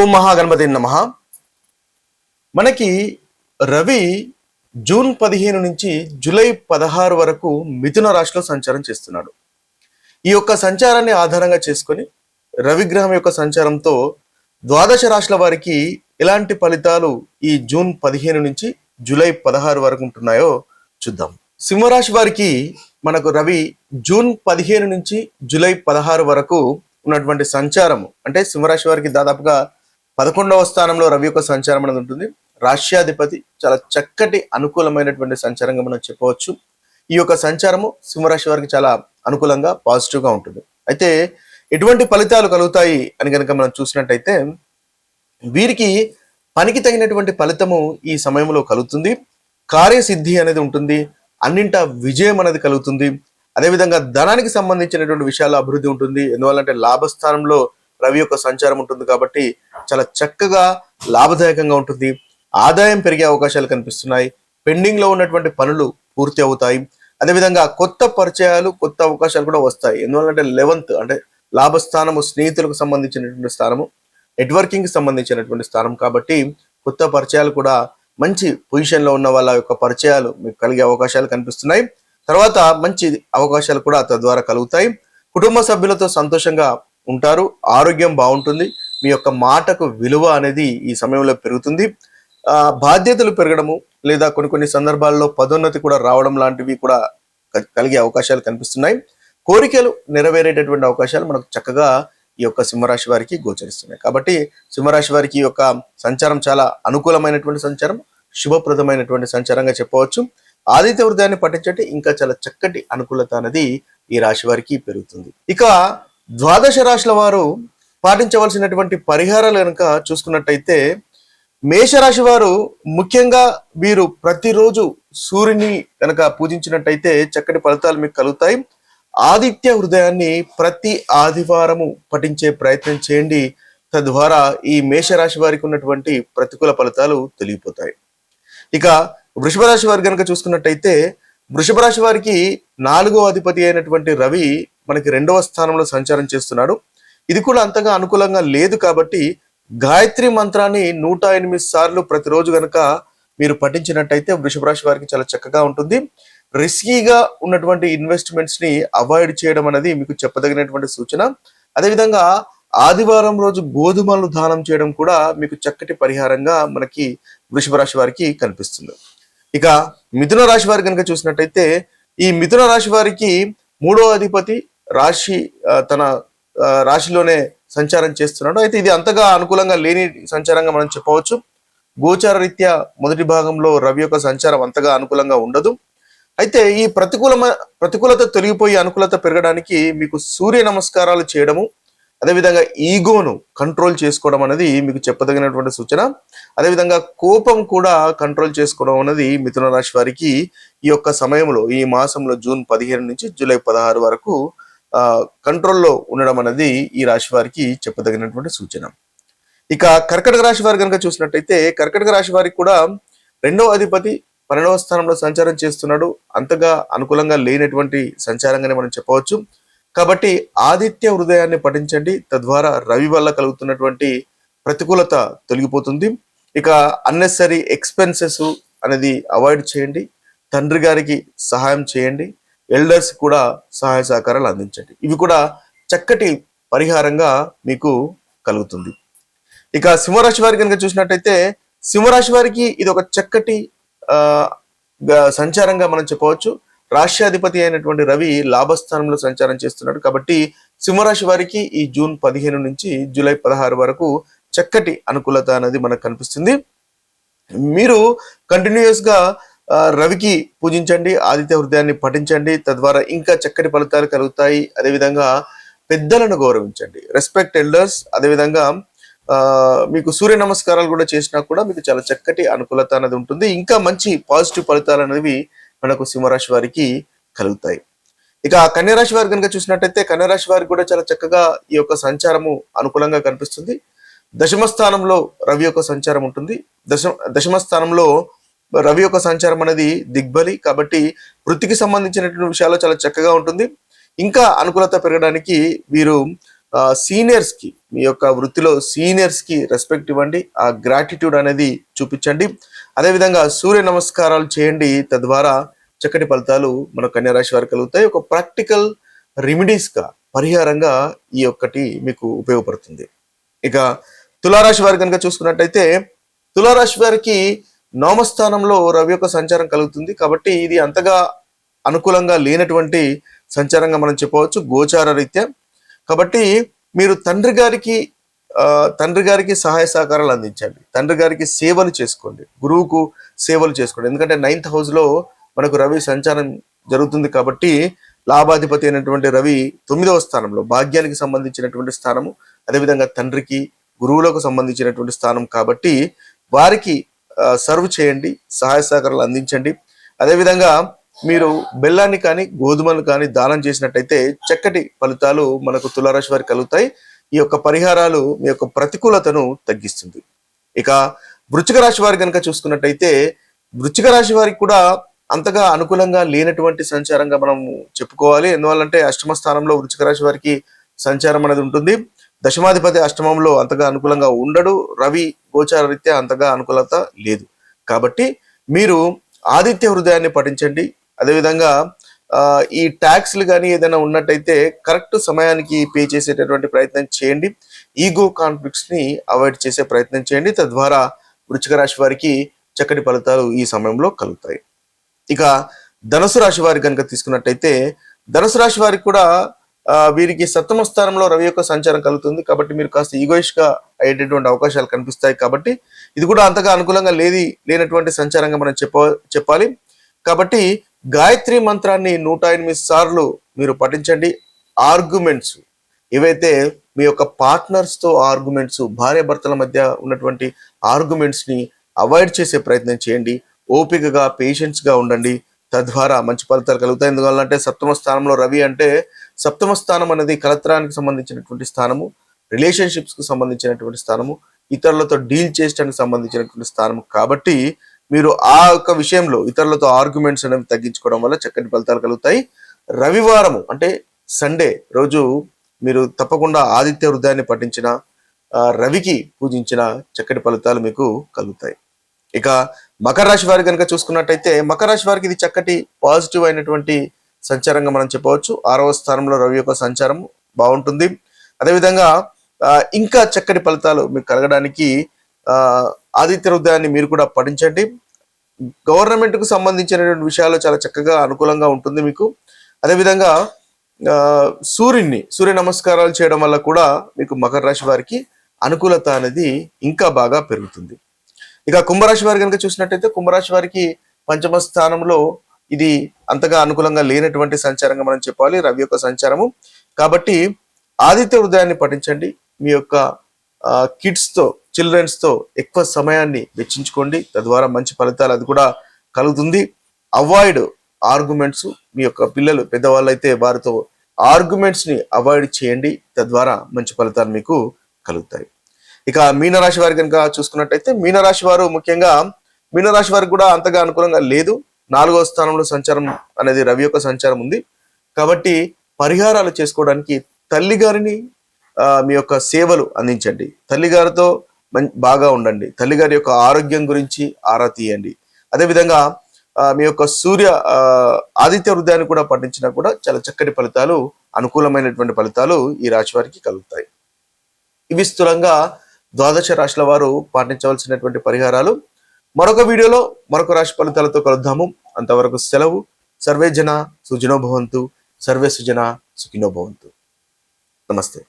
ఓం మహాగణపతి నమః. మనకి రవి జూన్ 15 నుంచి జూలై 16 వరకు మిథున రాశిలో సంచారం చేస్తున్నాడు. ఈ యొక్క సంచారాన్ని ఆధారంగా చేసుకొని రవి గ్రహం యొక్క సంచారంతో ద్వాదశ రాశుల వారికి ఎలాంటి ఫలితాలు ఈ జూన్ 15 నుంచి జూలై 16 వరకు ఉంటున్నాయో చూద్దాం. సింహరాశి వారికి మనకు రవి జూన్ 15 నుంచి జూలై 16 వరకు ఉన్నటువంటి సంచారము అంటే సింహరాశి వారికి దాదాపుగా 11వ స్థానంలో రవి యొక్క సంచారం అనేది ఉంటుంది. రాష్ట్రాధిపతి చాలా చక్కటి అనుకూలమైనటువంటి సంచారంగా మనం చెప్పవచ్చు. ఈ యొక్క సంచారము సింహరాశి వారికి చాలా అనుకూలంగా పాజిటివ్ గా ఉంటుంది. అయితే ఎటువంటి ఫలితాలు కలుగుతాయి అని కనుక మనం చూసినట్టయితే వీరికి పనికి తగినటువంటి ఫలితము ఈ సమయంలో కలుగుతుంది. కార్యసిద్ధి అనేది ఉంటుంది. అన్నింట విజయం అనేది కలుగుతుంది. అదేవిధంగా ధనానికి సంబంధించినటువంటి విషయాల్లో అభివృద్ధి ఉంటుంది. ఎందువల్లంటే లాభస్థానంలో రవి యొక్క సంచారం ఉంటుంది కాబట్టి చాలా చక్కగా లాభదాయకంగా ఉంటుంది. ఆదాయం పెరిగే అవకాశాలు కనిపిస్తున్నాయి. పెండింగ్ లో ఉన్నటువంటి పనులు పూర్తి అవుతాయి. అదేవిధంగా కొత్త పరిచయాలు, కొత్త అవకాశాలు కూడా వస్తాయి. ఎందువల్లంటే 11th అంటే లాభస్థానము స్నేహితులకు సంబంధించినటువంటి స్థానము, నెట్వర్కింగ్ కి సంబంధించినటువంటి స్థానం కాబట్టి కొత్త పరిచయాలు కూడా మంచి పొజిషన్ లో ఉన్న వాళ్ళ యొక్క పరిచయాలు మీకు కలిగే అవకాశాలు కనిపిస్తున్నాయి. తర్వాత మంచి అవకాశాలు కూడా తద్వారా కలుగుతాయి. కుటుంబ సభ్యులతో సంతోషంగా ఉంటారు. ఆరోగ్యం బాగుంటుంది. మీ యొక్క మాటకు విలువ అనేది ఈ సమయంలో పెరుగుతుంది. బాధ్యతలు పెరగడము లేదా కొన్ని సందర్భాల్లో పదోన్నతి కూడా రావడం లాంటివి కూడా కలిగే అవకాశాలు కనిపిస్తున్నాయి. కోరికలు నెరవేరేటటువంటి అవకాశాలు మనకు చక్కగా ఈ యొక్క సింహరాశి వారికి గోచరిస్తున్నాయి. కాబట్టి సింహరాశి వారికి ఈ యొక్క సంచారం చాలా అనుకూలమైనటువంటి సంచారం, శుభప్రదమైనటువంటి సంచారంగా చెప్పవచ్చు. ఆదిత్య హృదయాన్ని పఠించండి, ఇంకా చాలా చక్కటి అనుకూలత అనేది ఈ రాశి వారికి పెరుగుతుంది. ఇక ద్వాదశ రాశుల వారు పాటించవలసినటువంటి పరిహారాలు కనుక చూసుకున్నట్టయితే మేషరాశి వారు ముఖ్యంగా వీరు ప్రతిరోజు సూర్యుని కనుక పూజించినట్టయితే చక్కటి ఫలితాలు మీకు కలుగుతాయి. ఆదిత్య హృదయాన్ని ప్రతి ఆదివారము పఠించే ప్రయత్నం చేయండి. తద్వారా ఈ మేషరాశి వారికి ఉన్నటువంటి ప్రతికూల ఫలితాలు తెలియపోతాయి. ఇక వృషభ రాశి వారు కనుక చూసుకున్నట్టయితే వృషభ రాశి వారికి 4వ అధిపతి అయినటువంటి రవి మనకి 2వ స్థానంలో సంచారం చేస్తున్నాడు. ఇది కూడా అంతగా అనుకూలంగా లేదు కాబట్టి గాయత్రి మంత్రాన్ని 108 సార్లు ప్రతిరోజు గనక మీరు పఠించినట్టయితే వృషభ రాశి వారికి చాలా చక్కగా ఉంటుంది. రిస్కీగా ఉన్నటువంటి ఇన్వెస్ట్మెంట్స్ ని అవాయిడ్ చేయడం అనేది మీకు చెప్పదగినటువంటి సూచన. అదేవిధంగా ఆదివారం రోజు గోధుమలు దానం చేయడం కూడా మీకు చక్కటి పరిహారంగా మనకి వృషభ రాశి వారికి కనిపిస్తుంది. ఇక మిథున రాశి వారి కనుక చూసినట్టయితే ఈ మిథున రాశి వారికి 3వ అధిపతి తన రాశిలోనే సంచారం చేస్తున్నాడు. అయితే ఇది అంతగా అనుకూలంగా లేని సంచారంగా మనం చెప్పవచ్చు. గోచార రీత్యా మొదటి భాగంలో రవి యొక్క సంచారం అంతగా అనుకూలంగా ఉండదు. అయితే ఈ ప్రతికూలత తొలగిపోయి అనుకూలత పెరగడానికి మీకు సూర్య నమస్కారాలు చేయడము, అదేవిధంగా ఈగోను కంట్రోల్ చేసుకోవడం అనేది మీకు చెప్పదగినటువంటి సూచన. అదేవిధంగా కోపం కూడా కంట్రోల్ చేసుకోవడం అనేది మిథున రాశి వారికి ఈ యొక్క సమయంలో, ఈ మాసంలో జూన్ 15 నుంచి జూలై 16 వరకు కంట్రోల్లో ఉండడం అనేది ఈ రాశి వారికి చెప్పదగినటువంటి సూచన. ఇక కర్కటక రాశి వారు కనుక చూసినట్టయితే కర్కటక రాశి వారికి కూడా 2వ అధిపతి 12వ స్థానంలో సంచారం చేస్తున్నాడు. అంతగా అనుకూలంగా లేనటువంటి సంచారంగానే మనం చెప్పవచ్చు. కాబట్టి ఆదిత్య హృదయాన్ని పఠించండి. తద్వారా రవి వల్ల కలుగుతున్నటువంటి ప్రతికూలత తొలగిపోతుంది. ఇక అన్నెసరీ ఎక్స్పెన్సెస్ అనేది అవాయిడ్ చేయండి. తండ్రి గారికి సహాయం చేయండి. ఎల్డర్స్ కూడా సహాయ సహకారాలు అందించండి. ఇవి కూడా చక్కటి పరిహారంగా మీకు కలుగుతుంది. ఇక సింహరాశి వారికి కనుక చూసినట్టయితే సింహరాశి వారికి ఇది ఒక చక్కటి సంచారంగా మనం చెప్పవచ్చు. రాష్ట్రాధిపతి అయినటువంటి రవి లాభస్థానంలో సంచారం చేస్తున్నాడు కాబట్టి సింహరాశి వారికి ఈ జూన్ 15 నుంచి జూలై 16 వరకు చక్కటి అనుకూలత అనేది మనకు కనిపిస్తుంది. మీరు కంటిన్యూస్ గా రవికి పూజించండి, ఆదిత్య హృదయాన్ని పఠించండి. తద్వారా ఇంకా చక్కటి ఫలితాలు కలుగుతాయి. అదేవిధంగా పెద్దలను గౌరవించండి, రెస్పెక్ట్ ఎల్డర్స్. అదేవిధంగా మీకు సూర్య నమస్కారాలు కూడా చేసినా కూడా మీకు చాలా చక్కటి అనుకూలత అనేది ఉంటుంది. ఇంకా మంచి పాజిటివ్ ఫలితాలు అనేవి మనకు సింహరాశి వారికి కలుగుతాయి. ఇక కన్యరాశి వారి కనుక చూసినట్టయితే కన్యరాశి వారికి కూడా చాలా చక్కగా ఈ యొక్క సంచారము అనుకూలంగా కనిపిస్తుంది. దశమ స్థానంలో రవి యొక్క సంచారం ఉంటుంది. దశమ స్థానంలో రవి యొక్క సంచారం అనేది దిగ్బలి కాబట్టి వృత్తికి సంబంధించినటువంటి విషయాల్లో చాలా చక్కగా ఉంటుంది. ఇంకా అనుకూలత పెరగడానికి వీరు సీనియర్స్ కి, మీ యొక్క వృత్తిలో సీనియర్స్ కి రెస్పెక్ట్ ఇవ్వండి, ఆ గ్రాటిట్యూడ్ అనేది చూపించండి. అదేవిధంగా సూర్య నమస్కారాలు చేయండి. తద్వారా చక్కటి ఫలితాలు మన కన్యా రాశి వారికి కలుగుతాయి. ఒక ప్రాక్టికల్ రెమెడీస్ గా, పరిహారంగా ఈ ఒక్కటి మీకు ఉపయోగపడుతుంది. ఇక తులారాశి వారి కనుక చూసుకున్నట్టయితే, తులారాశి వారికి నవమస్థానంలో రవి యొక్క సంచారం కలుగుతుంది. కాబట్టి ఇది అంతగా అనుకూలంగా లేనటువంటి సంచారంగా మనం చెప్పవచ్చు గోచార రీత్యా. కాబట్టి మీరు తండ్రి గారికి సహాయ సహకారాలు అందించండి, తండ్రి గారికి సేవలు చేసుకోండి, గురువుకు సేవలు చేసుకోండి. ఎందుకంటే 9th హౌస్ లో మనకు రవి సంచారం జరుగుతుంది. కాబట్టి లాభాధిపతి అయినటువంటి రవి 9వ స్థానంలో, భాగ్యానికి సంబంధించినటువంటి స్థానము, అదేవిధంగా తండ్రికి గురువులకు సంబంధించినటువంటి స్థానం. కాబట్టి వారికి సర్వ్ చేయండి, సహాయ సహకారాలు అందించండి. అదేవిధంగా మీరు బెల్లాన్ని కానీ గోధుమలు కానీ దానం చేసినట్టయితే చక్కటి ఫలితాలు మనకు తులారాశి వారికి కలుగుతాయి. ఈ యొక్క పరిహారాలు మీ యొక్క ప్రతికూలతను తగ్గిస్తుంది. ఇక వృశ్చిక రాశి వారి కనుక చూసుకున్నట్టయితే, వృశ్చిక రాశి వారికి కూడా అంతగా అనుకూలంగా లేనటువంటి సంచారంగా మనం చెప్పుకోవాలి. ఎందువల్లంటే అష్టమ స్థానంలో వృశ్చిక రాశి వారికి సంచారం అనేది ఉంటుంది. దశమాధిపతి అష్టమంలో అంతగా అనుకూలంగా ఉండడు. రవి గోచార రీత్యా అంతగా అనుకూలత లేదు. కాబట్టి మీరు ఆదిత్య హృదయాన్ని పఠించండి. అదేవిధంగా ఈ ట్యాక్స్లు కానీ ఏదైనా ఉన్నట్టయితే కరెక్ట్ సమయానికి పే చేసేటటువంటి ప్రయత్నం చేయండి. ఈగో కాన్ఫ్లిక్ట్స్ ని అవాయిడ్ చేసే ప్రయత్నం చేయండి. తద్వారా వృశ్చిక రాశి వారికి చక్కటి ఫలితాలు ఈ సమయంలో కలుగుతాయి. ఇక ధనుసు రాశి వారికి కనుక తీసుకున్నట్టయితే, ధనుసు రాశి వారికి కూడా వీరికి సప్తమ స్థానంలో రవి యొక్క సంచారం కలుగుతుంది. కాబట్టి మీరు కాస్త ఈగోయిష్ గా అయ్యేటటువంటి అవకాశాలు కనిపిస్తాయి. కాబట్టి ఇది కూడా అంతగా అనుకూలంగా లేనటువంటి సంచారంగా మనం చెప్పాలి. కాబట్టి గాయత్రి మంత్రాన్ని 108 సార్లు మీరు పఠించండి. ఆర్గ్యుమెంట్స్ ఏవైతే మీ యొక్క పార్ట్నర్స్ తో ఆర్గ్యుమెంట్స్, భార్య భర్తల మధ్య ఉన్నటువంటి ఆర్గ్యుమెంట్స్ ని అవాయిడ్ చేసే ప్రయత్నం చేయండి. ఓపికగా, పేషెన్స్ గా ఉండండి. తద్వారా మంచి ఫలితాలు కలుగుతాయి. ఎందువల్లంటే సప్తమ స్థానంలో రవి అంటే, సప్తమ స్థానం అనేది కలత్రానికి సంబంధించినటువంటి స్థానము, రిలేషన్షిప్స్ కు సంబంధించినటువంటి స్థానము, ఇతరులతో డీల్ చేయడానికి సంబంధించినటువంటి స్థానము. కాబట్టి మీరు ఆ యొక్క విషయంలో ఇతరులతో ఆర్గ్యుమెంట్స్ అనేవి తగ్గించుకోవడం వల్ల చక్కటి ఫలితాలు కలుగుతాయి. రవివారము అంటే సండే రోజు మీరు తప్పకుండా ఆదిత్య హృదయాన్ని పఠించిన, రవికి పూజించిన చక్కటి ఫలితాలు మీకు కలుగుతాయి. ఇక మకర రాశి వారి కనుక చూసుకున్నట్టయితే, మకర రాశి వారికి ఇది చక్కటి పాజిటివ్ అయినటువంటి సంచారంగా మనం చెప్పవచ్చు. 6వ స్థానంలో రవి యొక్క సంచారం బాగుంటుంది. అదేవిధంగా ఇంకా చక్కటి ఫలితాలు మీకు కలగడానికి ఆదిత్య హృదయాన్ని మీరు కూడా పఠించండి. గవర్నమెంట్ కు సంబంధించినటువంటి విషయాలు చాలా చక్కగా అనుకూలంగా ఉంటుంది మీకు. అదేవిధంగా సూర్య నమస్కారాలు చేయడం వల్ల కూడా మీకు మకర రాశి వారికి అనుకూలత అనేది ఇంకా బాగా పెరుగుతుంది. ఇక కుంభరాశి వారి కనుక చూసినట్టయితే, కుంభరాశి వారికి పంచమ స్థానంలో ఇది అంతగా అనుకూలంగా లేనటువంటి సంచారంగా మనం చెప్పాలి, రవి యొక్క సంచారము. కాబట్టి ఆదిత్య హృదయాన్ని పఠించండి. మీ యొక్క చిల్డ్రన్స్ తో ఎక్కువ సమయాన్ని వెచ్చించుకోండి. తద్వారా మంచి ఫలితాలు అది కూడా కలుగుతుంది. అవాయిడ్ ఆర్గ్యుమెంట్స్, మీ యొక్క పిల్లలు పెద్దవాళ్ళు అయితే వారితో ఆర్గ్యుమెంట్స్ ని అవాయిడ్ చేయండి. తద్వారా మంచి ఫలితాలు మీకు కలుగుతాయి. ఇక మీనరాశి వారి కనుక చూసుకున్నట్టయితే, మీనరాశి వారు ముఖ్యంగా, మీనరాశి వారికి కూడా అంతగా అనుకూలంగా లేదు. 4వ స్థానంలో సంచారం అనేది రవి యొక్క సంచారం ఉంది. కాబట్టి పరిహారాలు చేసుకోవడానికి తల్లి గారిని మీ యొక్క సేవలు అందించండి. తల్లిగారితో బాగా ఉండండి. తల్లిగారి యొక్క ఆరోగ్యం గురించి ఆరా తీయండి. అదేవిధంగా మీ యొక్క ఆదిత్య హృదయాన్ని కూడా పఠించినా కూడా చాలా చక్కటి ఫలితాలు, అనుకూలమైనటువంటి ఫలితాలు ఈ రాశి వారికి కలుగుతాయి. ఇవి స్థూలంగా ద్వాదశ రాశుల వారు పాటించవలసినటువంటి పరిహారాలు. మరొక వీడియోలో మరొక రాశి ఫలితాలతో కలుద్దాము. అంతవరకు సెలవు. సర్వే జన సుఖినో భవంతు, సర్వే సుజన సుఖినో భవంతు. నమస్తే.